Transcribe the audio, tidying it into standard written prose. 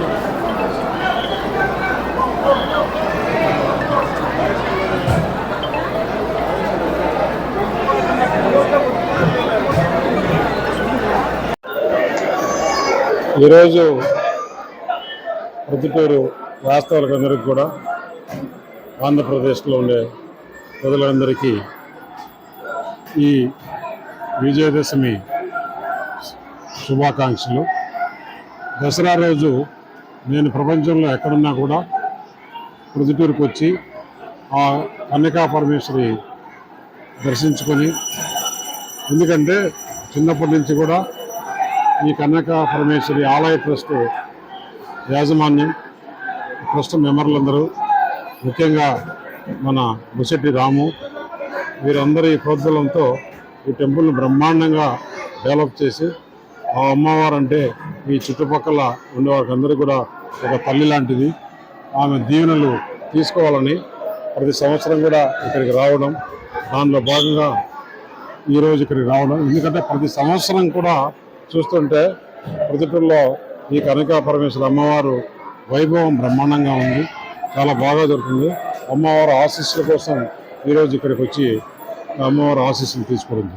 బాగుంది. ఈరోజు ప్రొద్దుటూరు వాస్తవులందరికీ కూడా ఆంధ్రప్రదేశ్లో ఉండే ప్రజలందరికీ ఈ విజయదశమి శుభాకాంక్షలు. దసరా రోజు నేను ప్రపంచంలో ఎక్కడున్నా కూడా ప్రొద్దుటూరుకు వచ్చి ఆ కన్యకా పరమేశ్వరి దర్శించుకొని, ఎందుకంటే చిన్నప్పటి నుంచి కూడా ఈ కన్యకా పరమేశ్వరి ఆలయ ట్రస్ట్ యాజమాన్యం, ట్రస్ట్ మెంబర్లందరూ, ముఖ్యంగా మన బుసెట్టి రాము, వీరందరి ప్రోద్బలంతో ఈ టెంపుల్ని బ్రహ్మాండంగా డెవలప్ చేసి, ఆ అమ్మవారు అంటే ఈ చుట్టుపక్కల ఉండేవారికి అందరూ కూడా ఒక తల్లి లాంటిది. ఆమె దీవెనలు తీసుకోవాలని ప్రతి సంవత్సరం కూడా ఇక్కడికి రావడం, దానిలో భాగంగా ఈరోజు ఇక్కడికి రావడం. ఎందుకంటే ప్రతి సంవత్సరం కూడా చూస్తుంటే ప్రొద్దుటూరులో ఈ కనకా పరమేశ్వర అమ్మవారు వైభవం బ్రహ్మాండంగా ఉంది, చాలా బాగా జరుగుతుంది. అమ్మవారి ఆశీస్సుల కోసం ఈరోజు ఇక్కడికి వచ్చి అమ్మవారి ఆశీస్సులు తీసుకోవడం.